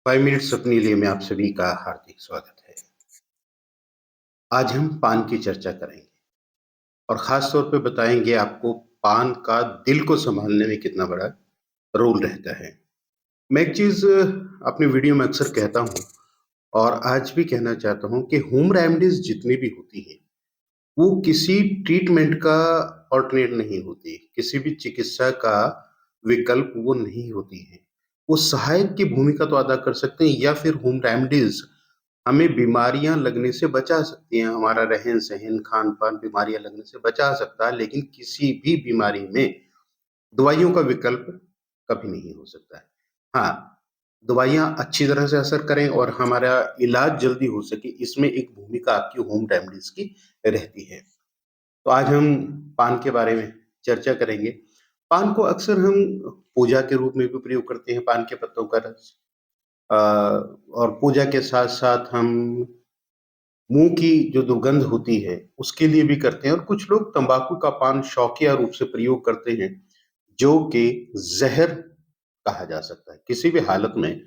5 minutes अपने लिए में आप सभी का हार्दिक स्वागत है। आज हम पान की चर्चा करेंगे और ख़ास तौर पे बताएँगे आपको पान का दिल को सँभालने में कितना बड़ा रोल रहता है। मैं एक चीज़ अपनी वीडियो में अक्सर कहता हूँ और आज भी कहना चाहता हूँ कि होम रेमेडीज़ जितनी भी होती हैं, वो किसी ट्रीटमेंट का अल्टरनेट नहीं होती, किसी भी चिकित्सा का विकल्प वो नहीं होती हैं। वो सहायक की भूमिका तो अदा कर सकते हैं या फिर होम रेमेडीज़ हमें बीमारियाँ लगने से बचा सकती हैं, हमारा रहन-सहन, खान-पान बीमारियाँ लगने से बचा सकता है, लेकिन किसी भी बीमारी में दवाइयों का विकल्प कभी नहीं हो सकता है। हाँ, दवाइयाँ अच्छी तरह से असर करें और हमारा इलाज जल्दी हो सके, इसमें एक भूमिका आपकी होम रेमेडीज़ की रहती है। तो आज हम पान के बारे में चर्चा करेंगे। पान को अक्सर हम पूजा के रूप में भी प्रयोग करते हैं, पान के पत्तों का रस। और पूजा के साथ-साथ हम मुँह की जो दुर्गंध होती है, उसके लिए भी करते हैं और कुछ लोग तंबाकू का पान शौकिया रूप से प्रयोग करते हैं, जो कि ज़हर कहा जा सकता है। किसी भी हालत में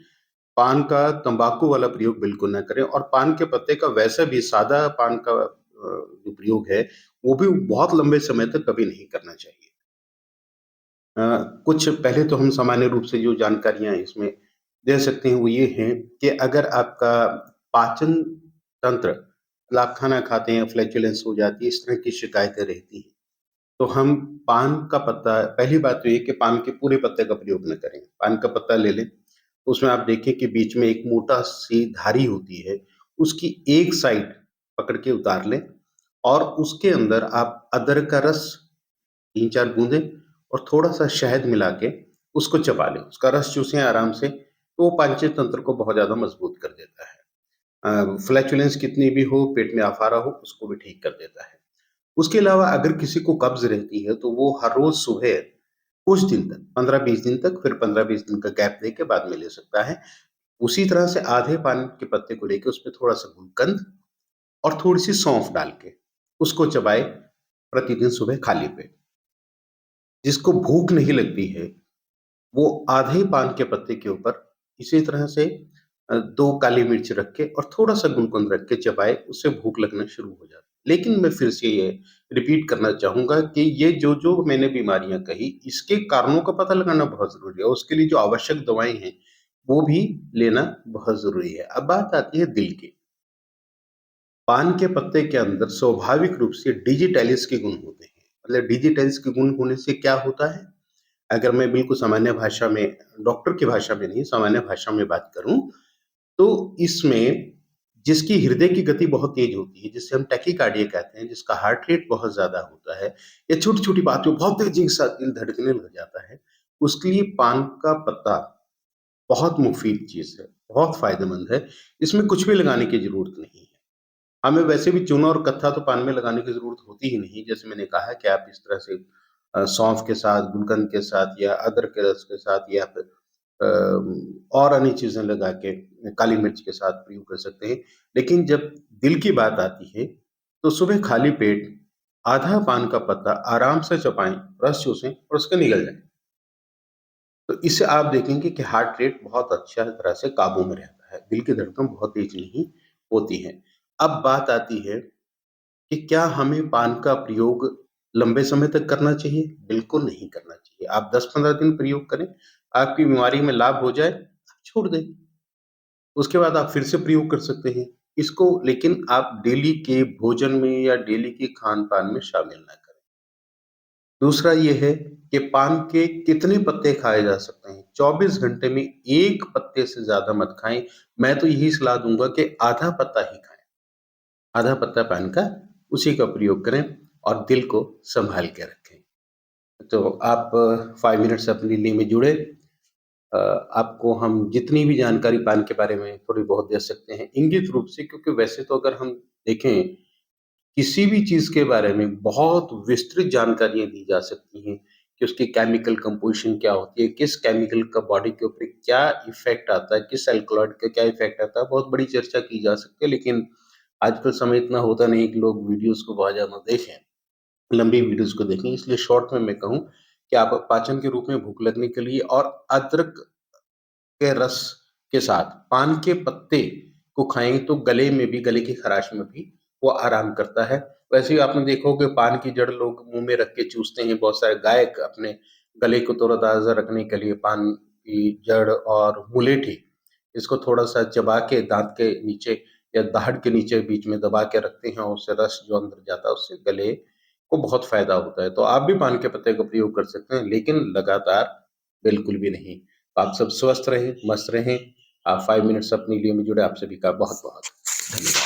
पान का तंबाकू वाला प्रयोग बिल्कुल ना करें और पान के पत्ते का वैसा भी सादा पान का जो प्रयोग है, वो भी बहुत लंबे समय तक कभी नहीं करना चाहिए। अ, कुछ पहले तो हम सामान्य रूप से जो जानकारियाँ इसमें दे सकते हैं, वो ये हैं कि अगर आपका पाचन तंत्र मतलब आप खाना खाते हैं, फ्लैचुलेंस हो जाती है, इस तरह की शिकायतें रहती हैं, तो हम पान का पत्ता पहली बात तो ये कि पान के पूरे पत्ते का प्रयोग ना करें। पान का पत्ता ले लें, उसमें आप देखें कि बीच में एक मोटा-सी धारी होती है, उसकी एक साइड पकड़ के उतार लें और उसके अंदर आप अदरक का रस 3-4 बूँदें और थोड़ा-सा शहद मिला के उसको चबा लें। उसका रस चूसें आराम से, तो वो पाचन तंत्र को बहुत ज़्यादा मजबूत कर देता है। फ्लैचुलेंस कितनी भी हो, पेट में अफारा हो, उसको भी ठीक कर देता है। उसके अलावा अगर किसी को कब्ज़ रहती है, तो वो हर रोज़ सुबह कुछ दिन तक 15-20 दिन तक, फिर 15-20 दिन का गैप देके बाद में ले सकता है। उसी तरह से आधे पान के पत्ते को लेके उसमें थोड़ा-सा गुलकंद और थोड़ी-सी सौंफ डाल के उसको चबाएँ प्रतिदिन सुबह खाली पेट। जिसको भूख नहीं लगती है, वो आधे पान के पत्ते के ऊपर इसी तरह से 2 काली मिर्च रख के और थोड़ा-सा गुलकंद रख के चबाए, उससे भूख लगना शुरू हो जाती है। लेकिन मैं फिर से ये रिपीट करना चाहूँगा कि ये जो-जो मैंने बीमारियाँ कही, इसके कारणों का पता लगाना बहुत ज़रूरी है और उसके लिए जो आवश्यक दवाएँ हैं, वो भी लेना बहुत ज़रूरी है। अब बात आती है दिल की। पान के पत्ते के अंदर स्वाभाविक रूप से डिजिटैलिस के गुण होते हैं। मतलब डिजिटैलिस के गुण होने से क्या होता है? अगर मैं बिल्कुल सामान्य भाषा में डॉक्टर की भाषा में नहीं, सामान्य भाषा में बात करूँ, तो इसमें जिसकी हृदय की गति बहुत तेज़ होती है, जिसे हम टैकीकार्डिया कहते हैं, जिसका हार्ट रेट बहुत ज़्यादा होता है या छोटी-छोटी बातों पे बहुत तेज़ी के साथ दिल धड़कने लग जाता है, उसके लिए पान का पत्ता बहुत मुफ़ीद चीज़ है, बहुत फ़ायदेमंद है। इसमें कुछ भी लगाने की ज़रूरत नहीं है। हमें वैसे भी चूना और कत्था तो पान में लगाने की ज़रूरत होती ही नहीं। जैसे मैंने कहा कि आप इस तरह से सौंफ के साथ, गुलकंद के साथ या अदरक के रस के साथ या फिर और अन्य चीज़ें लगा के काली मिर्च के साथ प्रयोग कर सकते हैं। लेकिन जब दिल की बात आती है, तो सुबह खाली पेट आधा पान का पत्ता आराम से चबाएँ, रस चूसें और उसके निगल जाएँ। तो इससे आप देखेंगे कि हार्ट रेट बहुत अच्छा तरह से काबू में रहता है। दिल की धड़कन बहुत तेज़ नहीं होती है। अब बात आती है कि क्या हमें पान का प्रयोग लंबे समय तक करना चाहिए? बिल्कुल नहीं करना चाहिए। आप 10-15 दिन प्रयोग करें, आपकी बीमारी में लाभ हो जाए, आप छोड़ दें। उसके बाद आप फिर से प्रयोग कर सकते हैं। इसको लेकिन आप डेली के भोजन में या डेली के खान-पान में शामिल ना करें। दूसरा ये है कि पान के कितने पत्ते खाए जा सकते हैं? 24 घंटे में 1 पत्ते से ज़्यादा मत खाएँ। मैं तो यही सलाह दूँगा कि आधा पत्ता ही खाएँ। आधा पत्ता पान का, उसी का प्रयोग करें और दिल को सँभाल के रखें। तो आप 5 मिनट्स अपने लिए में जुड़े आपको हम जितनी भी जानकारी पान के बारे में थोड़ी बहुत दे सकते हैं, इंगित रूप से क्योंकि वैसे तो अगर हम देखें, किसी भी चीज़ के बारे में बहुत विस्तृत जानकारियाँ दी जा सकती हैं कि उसकी केमिकल कंपोज़िशन क्या होती है, किस केमिकल का बॉडी के ऊपर क्या इफ़ेक्ट आता है, किस एल्कलॉइड का क्या इफ़ेक्ट आता है, बहुत बड़ी चर्चा की जा सकती है। लेकिन आजकल समय इतना होता नहीं कि लोग वीडियोज़ को बहुत ज़्यादा देखें, लंबी वीडियोज़ को देखें। इसलिए शॉर्ट में मैं कहूँ कि आप पाचन के रूप में भूख लगने के लिए और अदरक के रस के साथ पान के पत्ते को खाएँगे तो गले में भी, गले की खराश में भी वो आराम करता है। वैसे ही आपने देखा होगा पान की जड़ लोग मुँह में रख के चूसते हैं, बहुत सारे गायक अपने गले को तरोताज़ा रखने के लिए पान की जड़ और मुलेठी इसको थोड़ा-सा चबा के दाँत के नीचे या दाढ़ के नीचे बीच में दबा के रखते हैं और उससे रस जो अंदर जाता है उससे गले को बहुत फ़ायदा होता है। तो आप भी पान के पत्ते का प्रयोग कर सकते हैं, लेकिन लगातार बिल्कुल भी नहीं। आप सब स्वस्थ रहें, मस्त रहें। आप 5 मिनट्स अपने लिए में जुड़े, आप सभी का बहुत-बहुत धन्यवाद।